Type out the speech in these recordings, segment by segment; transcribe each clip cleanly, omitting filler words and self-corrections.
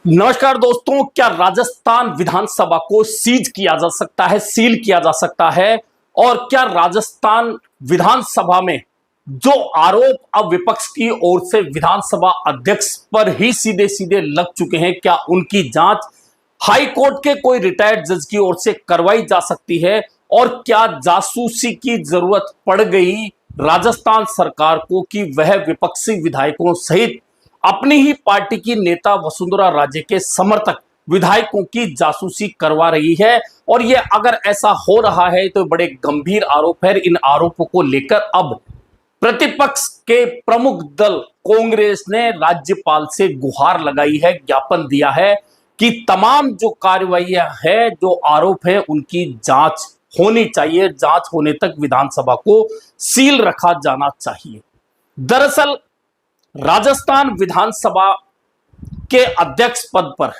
नमस्कार दोस्तों, क्या राजस्थान विधानसभा को सीज किया जा सकता है, सील किया जा सकता है? और क्या राजस्थान विधानसभा में जो आरोप अब विपक्ष की ओर से विधानसभा अध्यक्ष पर ही सीधे सीधे लग चुके हैं, क्या उनकी जांच हाई कोर्ट के कोई रिटायर्ड जज की ओर से करवाई जा सकती है? और क्या जासूसी की जरूरत पड़ गई राजस्थान सरकार को कि वह विपक्षी विधायकों सहित अपनी ही पार्टी की नेता वसुंधरा राजे के समर्थक विधायकों की जासूसी करवा रही है? और यह अगर ऐसा हो रहा है तो बड़े गंभीर आरोप है। इन आरोपों को लेकर अब प्रतिपक्ष के प्रमुख दल कांग्रेस ने राज्यपाल से गुहार लगाई है, ज्ञापन दिया है कि तमाम जो कार्रवाइयां है, जो आरोप है, उनकी जांच होनी चाहिए। जांच होने तक विधानसभा को सील रखा जाना चाहिए। दरअसल राजस्थान विधानसभा के अध्यक्ष पद पर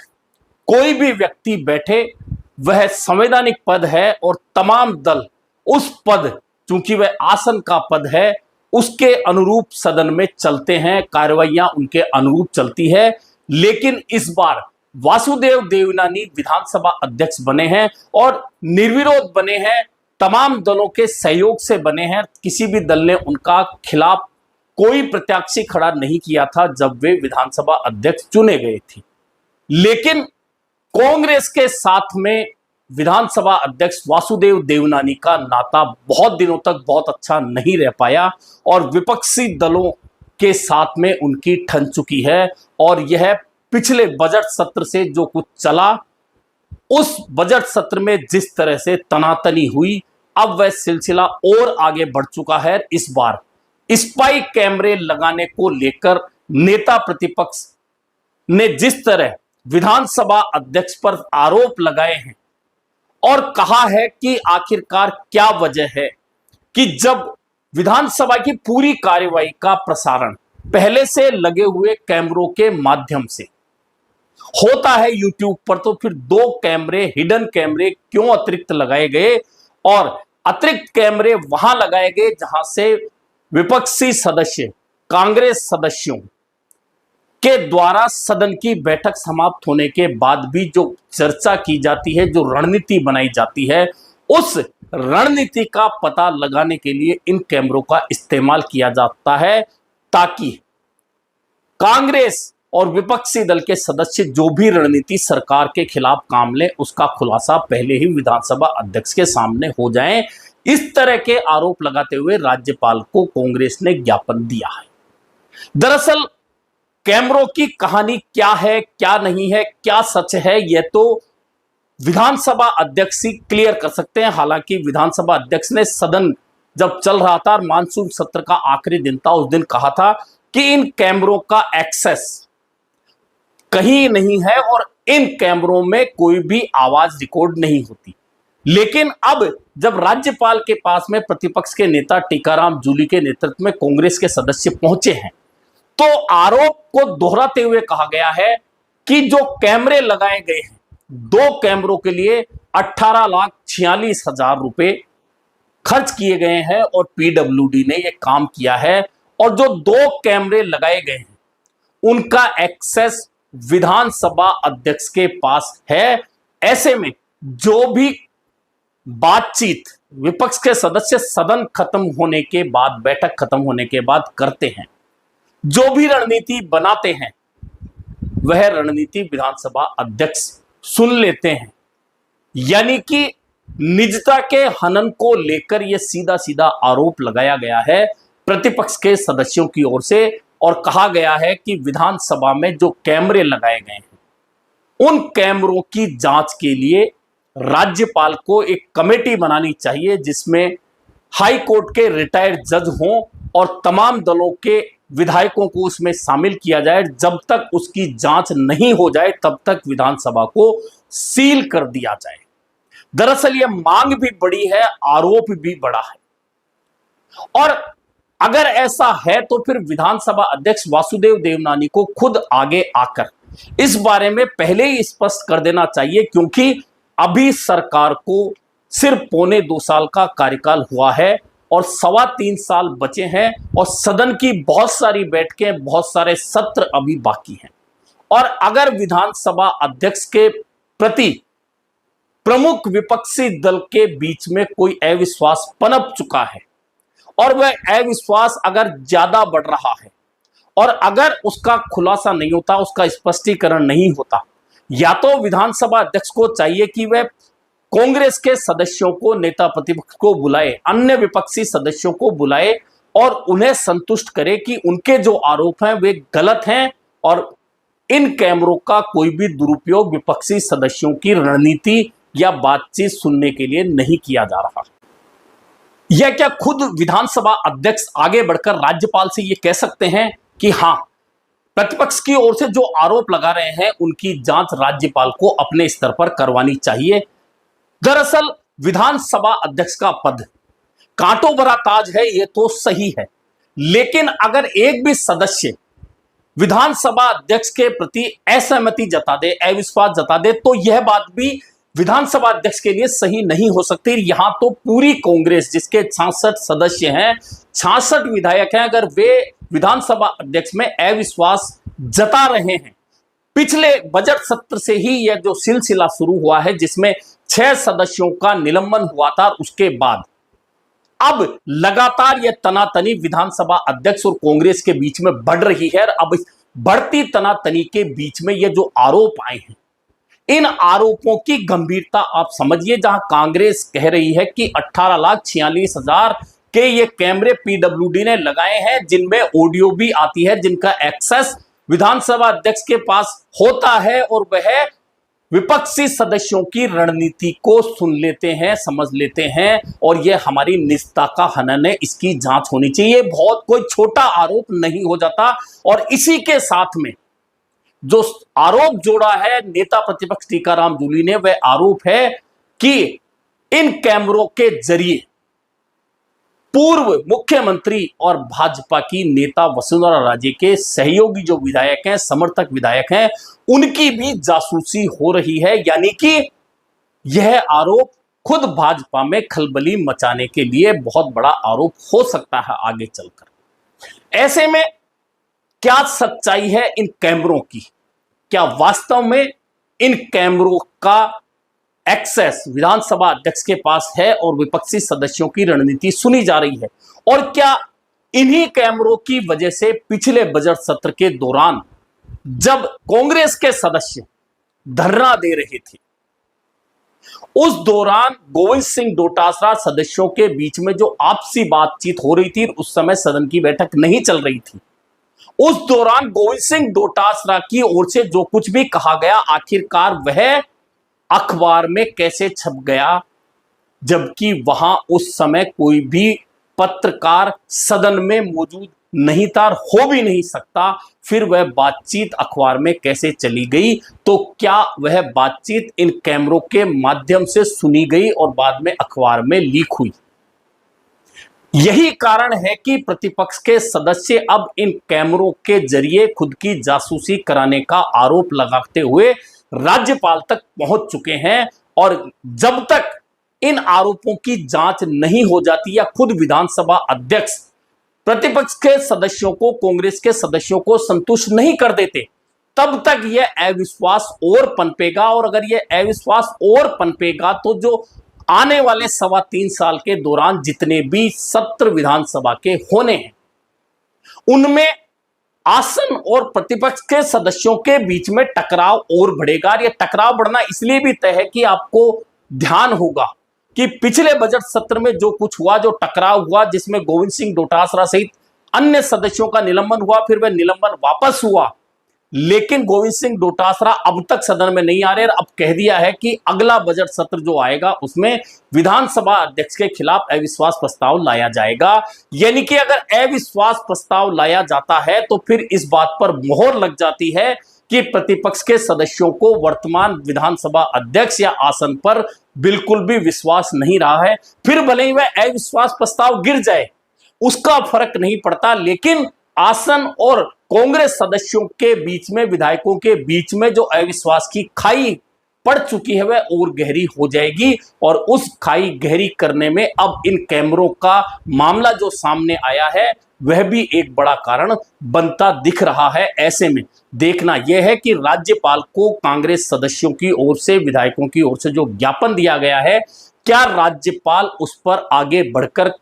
कोई भी व्यक्ति बैठे, वह संवैधानिक पद है और तमाम दल उस पद, चूंकि वह आसन का पद है, उसके अनुरूप सदन में चलते हैं, कार्रवाइयां उनके अनुरूप चलती है। लेकिन इस बार वासुदेव देवनानी विधानसभा अध्यक्ष बने हैं और निर्विरोध बने हैं, तमाम दलों के सहयोग से बने हैं। किसी भी दल ने उनका खिलाफ कोई प्रत्याशी खड़ा नहीं किया था जब वे विधानसभा अध्यक्ष चुने गए थे। लेकिन कांग्रेस के साथ में विधानसभा अध्यक्ष वासुदेव देवनानी का नाता बहुत दिनों तक बहुत अच्छा नहीं रह पाया और विपक्षी दलों के साथ में उनकी ठन चुकी है। और यह पिछले बजट सत्र से जो कुछ चला, उस बजट सत्र में जिस तरह से तनातनी हुई, अब वह सिलसिला और आगे बढ़ चुका है। इस बार स्पाई कैमरे लगाने को लेकर नेता प्रतिपक्ष ने जिस तरह विधानसभा अध्यक्ष पर आरोप लगाए हैं और कहा है कि आखिरकार क्या वजह है कि जब विधानसभा की पूरी कार्यवाही का प्रसारण पहले से लगे हुए कैमरों के माध्यम से होता है यूट्यूब पर, तो फिर दो कैमरे, हिडन कैमरे क्यों अतिरिक्त लगाए गए? और अतिरिक्त कैमरे वहां लगाए गए जहां से विपक्षी सदस्य, कांग्रेस सदस्यों के द्वारा सदन की बैठक समाप्त होने के बाद भी जो चर्चा की जाती है, जो रणनीति बनाई जाती है, उस रणनीति का पता लगाने के लिए इन कैमरों का इस्तेमाल किया जाता है, ताकि कांग्रेस और विपक्षी दल के सदस्य जो भी रणनीति सरकार के खिलाफ काम ले, उसका खुलासा पहले ही विधानसभा अध्यक्ष के सामने हो जाए। इस तरह के आरोप लगाते हुए राज्यपाल को कांग्रेस ने ज्ञापन दिया है। दरअसल कैमरों की कहानी क्या है, क्या नहीं है, क्या सच है, यह तो विधानसभा अध्यक्ष ही क्लियर कर सकते हैं। हालांकि विधानसभा अध्यक्ष ने सदन जब चल रहा था और मानसून सत्र का आखिरी दिन था, उस दिन कहा था कि इन कैमरों का एक्सेस कहीं नहीं है और इन कैमरों में कोई भी आवाज रिकॉर्ड नहीं होती। लेकिन अब जब राज्यपाल के पास में प्रतिपक्ष के नेता टीकाराम जूली के नेतृत्व में कांग्रेस के सदस्य पहुंचे हैं, तो आरोप को दोहराते हुए कहा गया है कि जो कैमरे लगाए गए हैं, दो कैमरों के लिए 18,46,000 रुपए खर्च किए गए हैं और पीडब्ल्यूडी ने यह काम किया है। और जो दो कैमरे लगाए गए हैं, उनका एक्सेस विधानसभा अध्यक्ष के पास है। ऐसे में जो भी बातचीत विपक्ष के सदस्य सदन खत्म होने के बाद, बैठक खत्म होने के बाद करते हैं, जो भी रणनीति बनाते हैं, वह रणनीति विधानसभा अध्यक्ष सुन लेते हैं। यानी कि निजता के हनन को लेकर यह सीधा सीधा आरोप लगाया गया है प्रतिपक्ष के सदस्यों की ओर से और कहा गया है कि विधानसभा में जो कैमरे लगाए गए हैं, उन कैमरों की जांच के लिए राज्यपाल को एक कमेटी बनानी चाहिए जिसमें हाई कोर्ट के रिटायर्ड जज हों और तमाम दलों के विधायकों को उसमें शामिल किया जाए। जब तक उसकी जांच नहीं हो जाए तब तक विधानसभा को सील कर दिया जाए। दरअसल यह मांग भी बड़ी है, आरोप भी बड़ा है। और अगर ऐसा है तो फिर विधानसभा अध्यक्ष वासुदेव देवनानी को खुद आगे आकर इस बारे में पहले ही स्पष्ट कर देना चाहिए, क्योंकि अभी सरकार को सिर्फ 1.25 साल का कार्यकाल हुआ है और 3.25 साल बचे हैं और सदन की बहुत सारी बैठकें, बहुत सारे सत्र अभी बाकी हैं। और अगर विधानसभा अध्यक्ष के प्रति प्रमुख विपक्षी दल के बीच में कोई अविश्वास पनप चुका है और वह अविश्वास अगर ज्यादा बढ़ रहा है और अगर उसका खुलासा नहीं होता, उसका स्पष्टीकरण नहीं होता, या तो विधानसभा अध्यक्ष को चाहिए कि वह कांग्रेस के सदस्यों को, नेता प्रतिपक्ष को बुलाए, अन्य विपक्षी सदस्यों को बुलाए और उन्हें संतुष्ट करे कि उनके जो आरोप हैं वे गलत हैं और इन कैमरों का कोई भी दुरुपयोग विपक्षी सदस्यों की रणनीति या बातचीत सुनने के लिए नहीं किया जा रहा। यह क्या खुद विधानसभा अध्यक्ष आगे बढ़कर राज्यपाल से यह कह सकते हैं कि हां, प्रतिपक्ष की ओर से जो आरोप लगा रहे हैं उनकी जांच राज्यपाल को अपने स्तर पर करवानी चाहिए। दरअसल विधानसभा अध्यक्ष का पद कांटों भरा ताज है, यह तो सही है, लेकिन अगर एक भी सदस्य विधानसभा अध्यक्ष के प्रति असहमति जता दे, अविश्वास जता दे, तो यह बात भी विधानसभा अध्यक्ष के लिए सही नहीं हो सकती। यहां तो पूरी कांग्रेस, जिसके 66 सदस्य हैं, 66 विधायक हैं, अगर वे विधानसभा अध्यक्ष में अविश्वास जता रहे हैं, पिछले बजट सत्र से ही यह जो सिलसिला शुरू हुआ है जिसमें 6 सदस्यों का निलंबन हुआ था, उसके बाद अब लगातार यह तनातनी विधानसभा अध्यक्ष और कांग्रेस के बीच में बढ़ रही है। अब बढ़ती तनातनी के बीच में यह जो आरोप आए हैं, इन आरोपों की गंभीरता आप समझिए। जहां कांग्रेस कह रही है कि 18,46,000 के ये कैमरे पीडब्ल्यूडी ने लगाए हैं, जिनमें ऑडियो भी आती है, जिनका एक्सेस विधानसभा अध्यक्ष के पास होता है और वह विपक्षी सदस्यों की रणनीति को सुन लेते हैं, समझ लेते हैं और यह हमारी निजता का हनन है, इसकी जांच होनी चाहिए। बहुत कोई छोटा आरोप नहीं हो जाता। और इसी के साथ में जो आरोप जोड़ा है नेता प्रतिपक्ष टीकाराम जूली ने, वह आरोप है कि इन कैमरों के जरिए पूर्व मुख्यमंत्री और भाजपा की नेता वसुंधरा राजे के सहयोगी जो विधायक हैं, समर्थक विधायक हैं, उनकी भी जासूसी हो रही है। यानी कि यह आरोप खुद भाजपा में खलबली मचाने के लिए बहुत बड़ा आरोप हो सकता है आगे चलकर। ऐसे में क्या सच्चाई है इन कैमरों की? क्या वास्तव में इन कैमरों का एक्सेस विधानसभा अध्यक्ष के पास है और विपक्षी सदस्यों की रणनीति सुनी जा रही है? और क्या इन्हीं कैमरों की वजह से पिछले बजट सत्र के दौरान जब कांग्रेस के सदस्य धरना दे रहे थे, उस दौरान गोविंद सिंह डोटासरा सदस्यों के बीच में जो आपसी बातचीत हो रही थी, उस समय सदन की बैठक नहीं चल रही थी, उस दौरान गोविंद सिंह डोटासरा की ओर से जो कुछ भी कहा गया, आखिरकार वह अखबार में कैसे छप गया, जबकि वहां उस समय कोई भी पत्रकार सदन में मौजूद नहीं था, हो भी नहीं सकता। फिर वह बातचीत अखबार में कैसे चली गई? तो क्या वह बातचीत इन कैमरों के माध्यम से सुनी गई और बाद में अखबार में लीक हुई? यही कारण है कि प्रतिपक्ष के सदस्य अब इन कैमरों के जरिए खुद की जासूसी कराने का आरोप लगाते हुए राज्यपाल तक पहुंच चुके हैं। और जब तक इन आरोपों की जांच नहीं हो जाती या खुद विधानसभा अध्यक्ष प्रतिपक्ष के सदस्यों को, कांग्रेस के सदस्यों को संतुष्ट नहीं कर देते, तब तक यह अविश्वास और पनपेगा। और अगर यह अविश्वास और पनपेगा तो जो आने वाले 3.25 साल के दौरान जितने भी सत्र विधानसभा के होने हैं, उनमें आसन और प्रतिपक्ष के सदस्यों के बीच में टकराव और बढ़ेगा। यह टकराव बढ़ना इसलिए भी तय है कि आपको ध्यान होगा कि पिछले बजट सत्र में जो कुछ हुआ, जो टकराव हुआ, जिसमें गोविंद सिंह डोटासरा सहित अन्य सदस्यों का निलंबन हुआ, फिर वह निलंबन वापस हुआ, लेकिन गोविंद सिंह डोटासरा अब तक सदन में नहीं आ रहे। अब कह दिया है कि अगला बजट सत्र जो आएगा उसमें विधानसभा अध्यक्ष के खिलाफ अविश्वास प्रस्ताव लाया जाएगा। यानी कि अगर अविश्वास प्रस्ताव लाया जाता है तो फिर इस बात पर मोहर लग जाती है कि प्रतिपक्ष के सदस्यों को वर्तमान विधानसभा अध्यक्ष या आसन पर बिल्कुल भी विश्वास नहीं रहा है। फिर भले ही वह अविश्वास प्रस्ताव गिर जाए, उसका फर्क नहीं पड़ता, लेकिन आसन और कांग्रेस सदस्यों के बीच में, विधायकों के बीच में जो अविश्वास की खाई पड़ चुकी है वह और गहरी हो जाएगी, और उस खाई गहरी करने में अब इन कैमरों का मामला जो सामने आया है वह भी एक बड़ा कारण बनता दिख रहा है। ऐसे में देखना यह है कि राज्यपाल को कांग्रेस सदस्यों की ओर से, विधायकों की ओर से जो ज्ञापन दिया गया है, क्या राज्यपाल उस पर आगे बढ़कर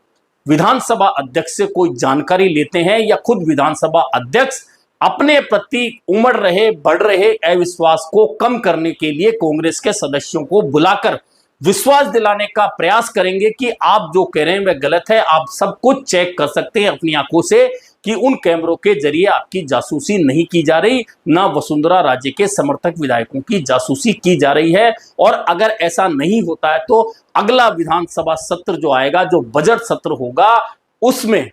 विधानसभा अध्यक्ष से कोई जानकारी लेते हैं, या खुद विधानसभा अध्यक्ष अपने प्रति उमड़ रहे, बढ़ रहे अविश्वास को कम करने के लिए कांग्रेस के सदस्यों को बुलाकर विश्वास दिलाने का प्रयास करेंगे कि आप जो कह रहे हैं वह गलत है, आप सब कुछ चेक कर सकते हैं अपनी आंखों से कि उन कैमरों के जरिए आपकी जासूसी नहीं की जा रही, ना वसुंधरा राजे के समर्थक विधायकों की जासूसी की जा रही है। और अगर ऐसा नहीं होता है तो अगला विधानसभा सत्र जो आएगा, जो बजट सत्र होगा, उसमें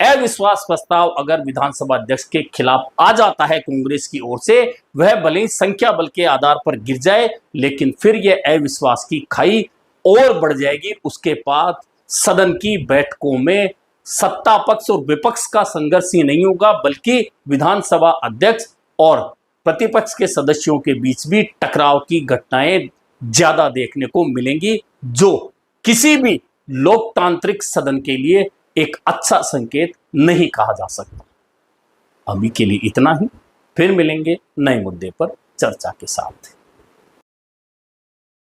अविश्वास प्रस्ताव अगर विधानसभा अध्यक्ष के खिलाफ आ जाता है कांग्रेस की ओर से, वह भले ही संख्या बल के आधार पर गिर जाए, लेकिन फिर यह अविश्वास की खाई और बढ़ जाएगी। उसके बाद सदन की बैठकों में सत्ता पक्ष और विपक्ष का संघर्ष ही नहीं होगा, बल्कि विधानसभा अध्यक्ष और प्रतिपक्ष के सदस्यों के बीच भी टकराव की घटनाएं ज्यादा देखने को मिलेंगी, जो किसी भी लोकतांत्रिक सदन के लिए एक अच्छा संकेत नहीं कहा जा सकता। अभी के लिए इतना ही, फिर मिलेंगे नए मुद्दे पर चर्चा के साथ।